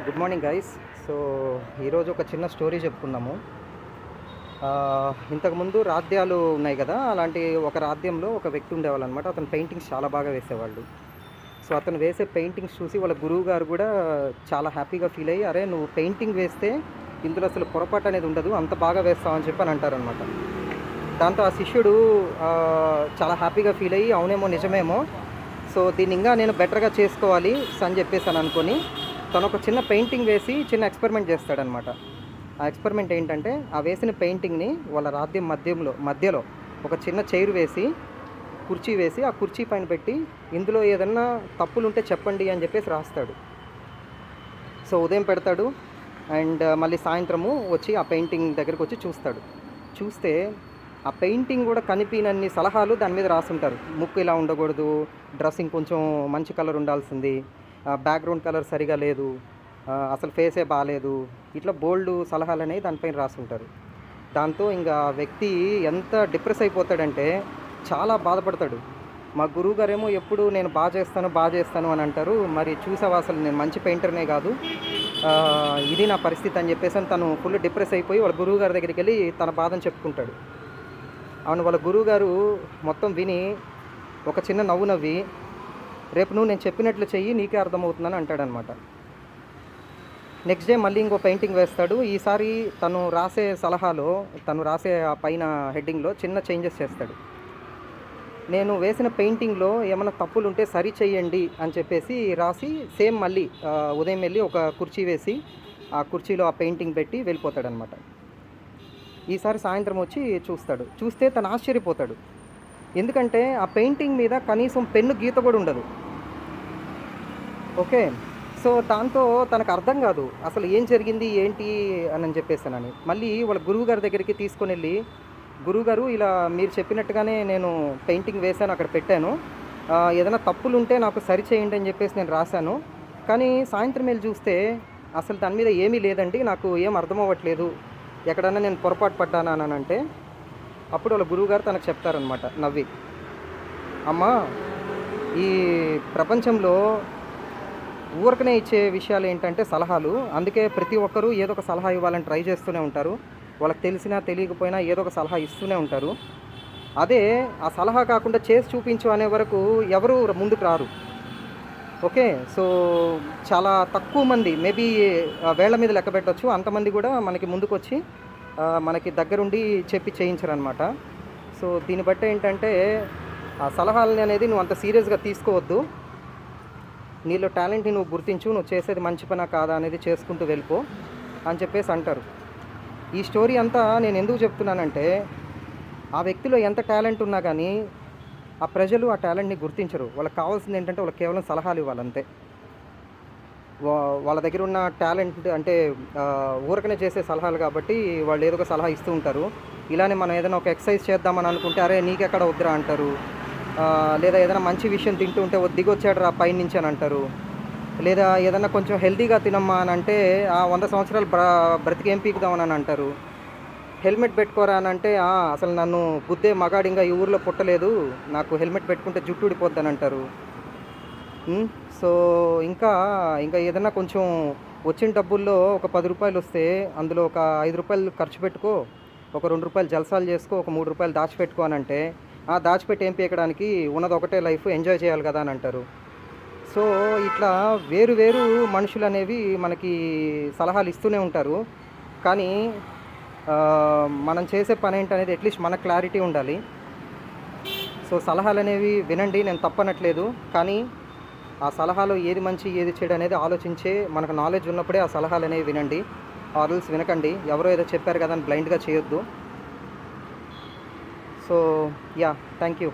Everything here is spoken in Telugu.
Good morning guys. సో ఈరోజు ఒక చిన్న స్టోరీ చెప్పుకుందాము. ఇంతకుముందు రాద్యాలు ఉన్నాయి కదా, అలాంటి ఒక రాద్యంలో ఒక వ్యక్తి ఉండేవాళ్ళు అనమాట. అతను పెయింటింగ్స్ చాలా బాగా వేసేవాళ్ళు. సో అతను వేసే పెయింటింగ్స్ చూసి వాళ్ళ గురువు గారు కూడా చాలా హ్యాపీగా ఫీల్ అయ్యి, అరే నువ్వు పెయింటింగ్ వేస్తే ఇందులో అసలు పొరపాటు అనేది ఉండదు, అంత బాగా వేస్తావు అని చెప్పి అని అంటారనమాట. దాంతో ఆ శిష్యుడు చాలా హ్యాపీగా ఫీల్ అయ్యి, అవునేమో నిజమేమో, సో దీన్ని ఇంకా నేను బెటర్గా చేసుకోవాలి అని చెప్పేసి అని అనుకొని తను ఒక చిన్న పెయింటింగ్ వేసి చిన్న ఎక్స్పెరిమెంట్ చేస్తాడనమాట. ఆ ఎక్స్పెరిమెంట్ ఏంటంటే, ఆ వేసిన పెయింటింగ్ని వాళ్ళ రాద్యం మధ్యలో ఒక చిన్న చైర్ వేసి, కుర్చీ వేసి, ఆ కుర్చీ పైన పెట్టి ఇందులో ఏదన్నా తప్పులుంటే చెప్పండి అని చెప్పేసి రాస్తాడు. సో ఉదయం పెడతాడు అండ్ మళ్ళీ సాయంత్రము వచ్చి ఆ పెయింటింగ్ దగ్గరికి వచ్చి చూస్తే ఆ పెయింటింగ్ కూడా కనిపినన్ని సలహాలు దాని మీద రాసుంటారు. ముక్కు ఇలా ఉండకూడదు, డ్రెస్సింగ్ కొంచెం మంచి కలర్ ఉండాల్సింది, బ్యాక్గ్రౌండ్ కలర్ సరిగా లేదు, అసలు ఫేసే బాగాలేదు, ఇట్లా బోల్డ్ సలహాలు అనేవి దానిపైన రాసుంటారు. దాంతో ఇంకా వ్యక్తి ఎంత డిప్రెస్ అయిపోతాడంటే చాలా బాధపడతాడు. మా గురువుగారేమో ఎప్పుడు నేను బాగా చేస్తాను అని అంటారు, మరి చూసావా అసలు నేను మంచి పెయింటర్నే కాదు, ఇది నా పరిస్థితి అని చెప్పేసి తను ఫుల్ డిప్రెస్ అయిపోయి వాళ్ళ గురువుగారి దగ్గరికి వెళ్ళి తన బాధను చెప్పుకుంటాడు. అవును, వాళ్ళ గురువుగారు మొత్తం విని ఒక చిన్న నవ్వు నవ్వి, రేపు నువ్వు నేను చెప్పినట్లు చెయ్యి, నీకే అర్థమవుతుందని అంటాడనమాట. నెక్స్ట్ డే మళ్ళీ ఇంకో పెయింటింగ్ వేస్తాడు. ఈసారి తను రాసే ఆ పైన హెడ్డింగ్లో చిన్న చేంజెస్ చేస్తాడు. నేను వేసిన పెయింటింగ్లో ఏమైనా తప్పులు ఉంటే సరి చెయ్యండి అని చెప్పేసి రాసి, సేమ్ మళ్ళీ ఉదయం వెళ్ళి ఒక కుర్చీ వేసి ఆ కుర్చీలో ఆ పెయింటింగ్ పెట్టి వెళ్ళిపోతాడనమాట. ఈసారి సాయంత్రం వచ్చి చూస్తే తను ఆశ్చర్యపోతాడు. ఎందుకంటే ఆ పెయింటింగ్ మీద కనీసం పెన్ను గీత కూడా ఉండదు. ఓకే, సో దాంతో తనకు అర్థం కాదు అసలు ఏం జరిగింది ఏంటి అని చెప్పేసానని. మళ్ళీ వాళ్ళ గురువుగారి దగ్గరికి తీసుకొని వెళ్ళి, గురువుగారు ఇలా మీరు చెప్పినట్టుగానే నేను పెయింటింగ్ వేశాను, అక్కడ పెట్టాను, ఏదైనా తప్పులు ఉంటే నాకు సరి చేయండి అని చెప్పేసి నేను రాశాను, కానీ సాయంత్రం వెళ్ళి చూస్తే అసలు దాని మీద ఏమీ లేదండి, నాకు ఏం అర్థం అవ్వట్లేదు, ఎక్కడన్నా నేను పొరపాటు పడ్డానా అని అంటే, అప్పుడు వాళ్ళ గురువుగారు తనకు చెప్తారనమాట నవ్వి, అమ్మా ఈ ప్రపంచంలో ఊరకనే ఇచ్చే విషయాలు ఏంటంటే సలహాలు. అందుకే ప్రతి ఒక్కరూ ఏదో ఒక సలహా ఇవ్వాలని ట్రై చేస్తూనే ఉంటారు. వాళ్ళకి తెలిసినా తెలియకపోయినా ఏదో ఒక సలహా ఇస్తూనే ఉంటారు. అదే ఆ సలహా కాకుండా చేసి చూపించు అనే వరకు ఎవరు ముందుకు రారు. ఓకే, సో చాలా తక్కువ మంది, మేబీ వేళ్ల మీద లెక్క పెట్టవచ్చు, అంతమంది కూడా మనకి ముందుకు వచ్చి మనకి దగ్గరుండి చెప్పి చేయించరనమాట. సో దీన్ని బట్టి ఏంటంటే, ఆ సలహాలని అనేది నువ్వు అంత సీరియస్గా తీసుకోవద్దు, నీలో టాలెంట్ని నువ్వు గుర్తించు, నువ్వు చేసేది మంచి పనా కాదా అనేది చేసుకుంటూ వెళ్ళిపో అని చెప్పేసి అంటారు. ఈ స్టోరీ అంతా నేను ఎందుకు చెప్తున్నానంటే, ఆ వ్యక్తిలో ఎంత టాలెంట్ ఉన్నా కానీ ఆ ప్రజలు ఆ టాలెంట్ని గుర్తించరు. వాళ్ళకి కావాల్సింది ఏంటంటే వాళ్ళకి కేవలం సలహాలు ఇవ్వాలంతే. వాళ్ళ దగ్గర ఉన్న టాలెంట్ అంటే ఊరకనే చేసే సలహాలు కాబట్టి వాళ్ళు ఏదో ఒక సలహా ఇస్తూ ఉంటారు. ఇలానే మనం ఏదైనా ఒక ఎక్సర్సైజ్ చేద్దామని అనుకుంటే, అరే నీకెక్కడ వద్దురా అంటారు. లేదా ఏదైనా మంచి విషయం తింటూ ఉంటే దిగొచ్చాడు రా పైన నుంచి అని అంటారు. లేదా ఏదైనా కొంచెం హెల్తీగా తినమ్మా అని అంటే, 100 సంవత్సరాలు బ్రతికి ఏం పీకుదామని అంటారు. హెల్మెట్ పెట్టుకోరా అని అంటే, అసలు నన్ను బుద్ధే మగాడింగా ఈ ఊర్లో పుట్టలేదు, నాకు హెల్మెట్ పెట్టుకుంటే జుట్టు ఊడిపోద్దని అంటారు. సో ఇంకా ఏదైనా కొంచెం వచ్చిన డబ్బుల్లో ఒక 10 రూపాయలు వస్తే అందులో ఒక 5 రూపాయలు ఖర్చు పెట్టుకో, ఒక 2 రూపాయలు జల్సాలు చేసుకో, ఒక 3 రూపాయలు దాచిపెట్టుకో అని అంటే, దాచిపెట్టి ఏం పీకడానికి, ఉన్నది ఒకటే లైఫ్, ఎంజాయ్ చేయాలి కదా అని అంటారు. సో ఇట్లా వేరు మనుషులు అనేవి మనకి సలహాలు ఇస్తూనే ఉంటారు. కానీ మనం చేసే పని ఏంటనేది అట్లీస్ట్ మన క్లారిటీ ఉండాలి. సో సలహాలు అనేవి వినండి, నేను తప్పనట్లేదు, కానీ ఆ సలహాలో ఏది మంచి ఏది చెడు అనేది ఆలోచించే మనకు నాలెడ్జ్ ఉన్నప్పుడే ఆ సలహాలు అనేవి వినండి. ఆర్ఎల్స్ వినకండి, ఎవరో ఏదో చెప్పారు కదా అని బ్లైండ్గా చేయొద్దు. So yeah, thank you.